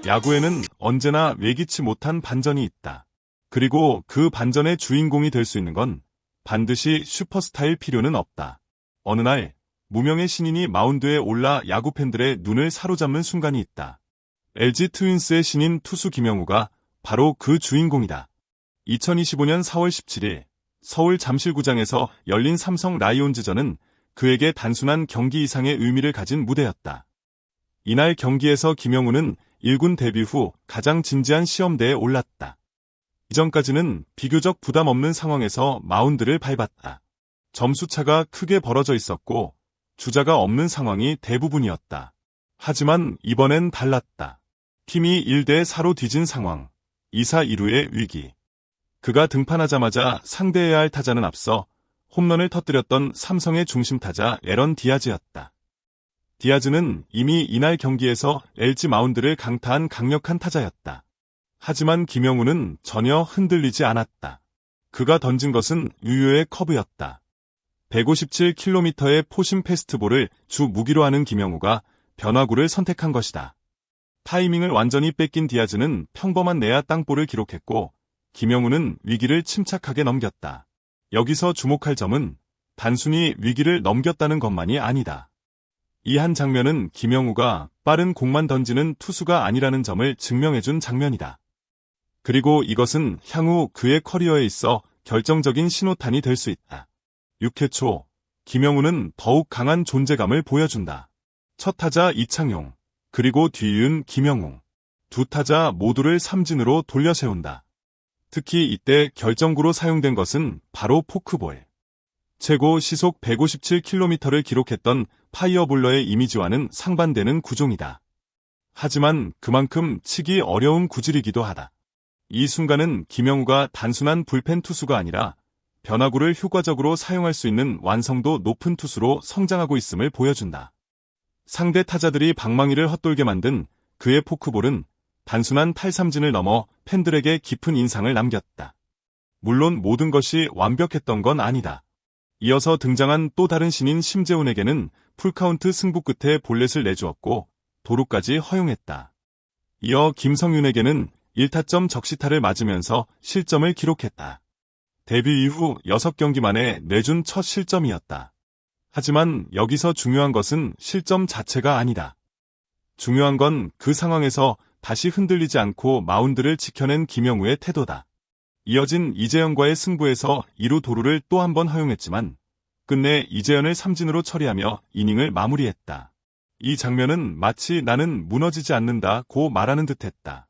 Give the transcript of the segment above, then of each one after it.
야구에는 언제나 예기치 못한 반전이 있다. 그리고 그 반전의 주인공이 될 수 있는 건 반드시 슈퍼스타일 필요는 없다. 어느 날 무명의 신인이 마운드에 올라 야구 팬들의 눈을 사로잡는 순간이 있다. LG 트윈스의 신인 투수 김영우가 바로 그 주인공이다. 2025년 4월 17일 서울 잠실구장에서 열린 삼성 라이온즈전은 그에게 단순한 경기 이상의 의미를 가진 무대였다. 이날 경기에서 김영우는 1군 데뷔 후 가장 진지한 시험대에 올랐다. 이전까지는 비교적 부담 없는 상황에서 마운드를 밟았다. 점수차가 크게 벌어져 있었고 주자가 없는 상황이 대부분이었다. 하지만 이번엔 달랐다. 팀이 1대 4로 뒤진 상황, 2사 2루의 위기. 그가 등판하자마자 상대해야 할 타자는 앞서 홈런을 터뜨렸던 삼성의 중심타자 에런 디아즈였다. 디아즈는 이미 이날 경기에서 LG 마운드를 강타한 강력한 타자였다. 하지만 김영우는 전혀 흔들리지 않았다. 그가 던진 것은 유효의 커브였다. 157km의 포심 패스트볼을 주 무기로 하는 김영우가 변화구를 선택한 것이다. 타이밍을 완전히 뺏긴 디아즈는 평범한 내야 땅볼을 기록했고 김영우는 위기를 침착하게 넘겼다. 여기서 주목할 점은 단순히 위기를 넘겼다는 것만이 아니다. 이 한 장면은 김영우가 빠른 공만 던지는 투수가 아니라는 점을 증명해준 장면이다. 그리고 이것은 향후 그의 커리어에 있어 결정적인 신호탄이 될 수 있다. 6회 초, 김영우는 더욱 강한 존재감을 보여준다. 첫 타자 이창용, 그리고 뒤이은 김영웅. 두 타자 모두를 삼진으로 돌려 세운다. 특히 이때 결정구로 사용된 것은 바로 포크볼. 최고 시속 157km를 기록했던 파이어볼러의 이미지와는 상반되는 구종이다. 하지만 그만큼 치기 어려운 구질이기도 하다. 이 순간은 김영우가 단순한 불펜 투수가 아니라 변화구를 효과적으로 사용할 수 있는 완성도 높은 투수로 성장하고 있음을 보여준다. 상대 타자들이 방망이를 헛돌게 만든 그의 포크볼은 단순한 탈삼진을 넘어 팬들에게 깊은 인상을 남겼다. 물론 모든 것이 완벽했던 건 아니다. 이어서 등장한 또 다른 신인 심재훈에게는 풀카운트 승부 끝에 볼넷을 내주었고 도루까지 허용했다. 이어 김성윤에게는 1타점 적시타를 맞으면서 실점을 기록했다. 데뷔 이후 6경기 만에 내준 첫 실점이었다. 하지만 여기서 중요한 것은 실점 자체가 아니다. 중요한 건 그 상황에서 다시 흔들리지 않고 마운드를 지켜낸 김영우의 태도다. 이어진 이재현과의 승부에서 2루 도루를 또 한 번 허용했지만 끝내 이재현을 삼진으로 처리하며 이닝을 마무리했다. 이 장면은 마치 나는 무너지지 않는다고 말하는 듯했다.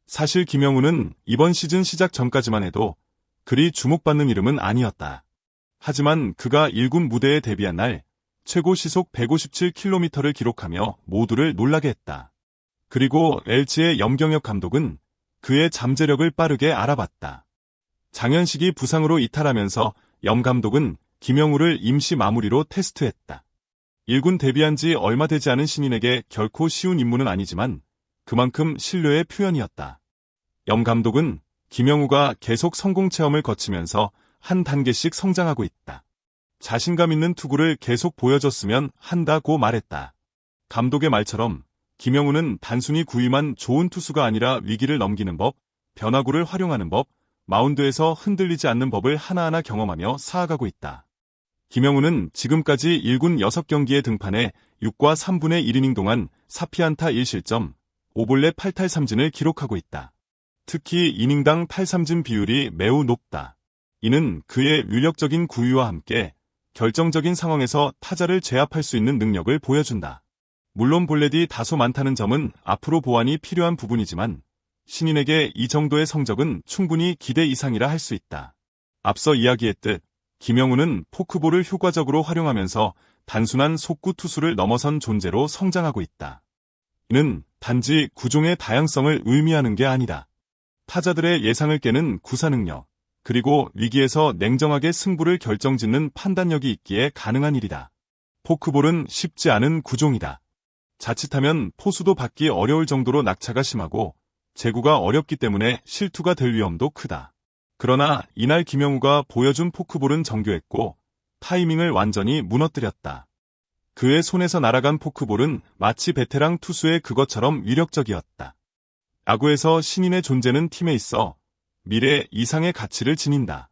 사실 김영우는 이번 시즌 시작 전까지만 해도 그리 주목받는 이름은 아니었다. 하지만 그가 1군 무대에 데뷔한 날 최고 시속 157km를 기록하며 모두를 놀라게 했다. 그리고 LG의 염경엽 감독은 그의 잠재력을 빠르게 알아봤다. 장현식이 부상으로 이탈하면서 염 감독은 김영우를 임시 마무리로 테스트했다. 1군 데뷔한 지 얼마 되지 않은 신인에게 결코 쉬운 임무는 아니지만 그만큼 신뢰의 표현이었다. 염 감독은 김영우가 계속 성공 체험을 거치면서 한 단계씩 성장하고 있다. 자신감 있는 투구를 계속 보여줬으면 한다고 말했다. 감독의 말처럼 김영우는 단순히 구위만 좋은 투수가 아니라 위기를 넘기는 법, 변화구를 활용하는 법, 마운드에서 흔들리지 않는 법을 하나하나 경험하며 쌓아가고 있다. 김영우는 지금까지 1군 6경기에 등판해 6과 3분의 1이닝 동안 4피안타 1실점, 5볼넷 8탈삼진을 기록하고 있다. 특히 이닝당 탈삼진 비율이 매우 높다. 이는 그의 위력적인 구위와 함께 결정적인 상황에서 타자를 제압할 수 있는 능력을 보여준다. 물론 볼넷이 다소 많다는 점은 앞으로 보완이 필요한 부분이지만 신인에게 이 정도의 성적은 충분히 기대 이상이라 할 수 있다. 앞서 이야기했듯 김영우는 포크볼을 효과적으로 활용하면서 단순한 속구 투수를 넘어선 존재로 성장하고 있다. 이는 단지 구종의 다양성을 의미하는 게 아니다. 타자들의 예상을 깨는 구사 능력, 그리고 위기에서 냉정하게 승부를 결정짓는 판단력이 있기에 가능한 일이다. 포크볼은 쉽지 않은 구종이다. 자칫하면 포수도 받기 어려울 정도로 낙차가 심하고 제구가 어렵기 때문에 실투가 될 위험도 크다. 그러나 이날 김영우가 보여준 포크볼은 정교했고 타이밍을 완전히 무너뜨렸다. 그의 손에서 날아간 포크볼은 마치 베테랑 투수의 그것처럼 위력적이었다. 야구에서 신인의 존재는 팀에 있어 미래 이상의 가치를 지닌다.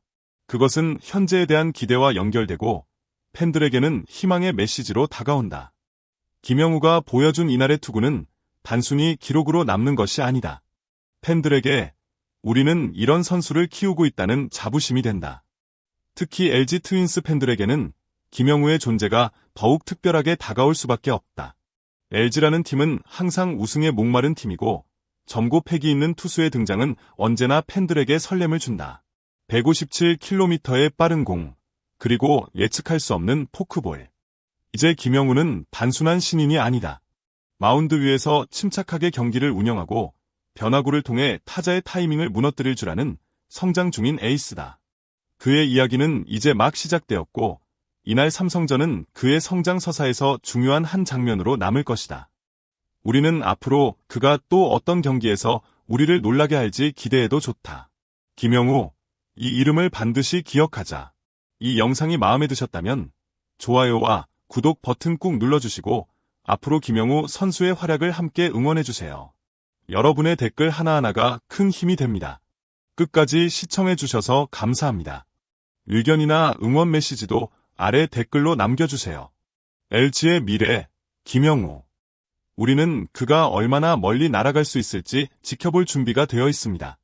그것은 현재에 대한 기대와 연결되고 팬들에게는 희망의 메시지로 다가온다. 김영우가 보여준 이날의 투구는 단순히 기록으로 남는 것이 아니다. 팬들에게 우리는 이런 선수를 키우고 있다는 자부심이 된다. 특히 LG 트윈스 팬들에게는 김영우의 존재가 더욱 특별하게 다가올 수밖에 없다. LG라는 팀은 항상 우승에 목마른 팀이고 점고 패기 있는 투수의 등장은 언제나 팬들에게 설렘을 준다. 157km의 빠른 공, 그리고 예측할 수 없는 포크볼. 이제 김영우는 단순한 신인이 아니다. 마운드 위에서 침착하게 경기를 운영하고 변화구를 통해 타자의 타이밍을 무너뜨릴 줄 아는 성장 중인 에이스다. 그의 이야기는 이제 막 시작되었고 이날 삼성전은 그의 성장 서사에서 중요한 한 장면으로 남을 것이다. 우리는 앞으로 그가 또 어떤 경기에서 우리를 놀라게 할지 기대해도 좋다. 김영우, 이 이름을 반드시 기억하자. 이 영상이 마음에 드셨다면 좋아요와 구독 버튼 꾹 눌러주시고 앞으로 김영우 선수의 활약을 함께 응원해주세요. 여러분의 댓글 하나하나가 큰 힘이 됩니다. 끝까지 시청해주셔서 감사합니다. 의견이나 응원 메시지도 아래 댓글로 남겨주세요. LG의 미래, 김영우. 우리는 그가 얼마나 멀리 날아갈 수 있을지 지켜볼 준비가 되어 있습니다.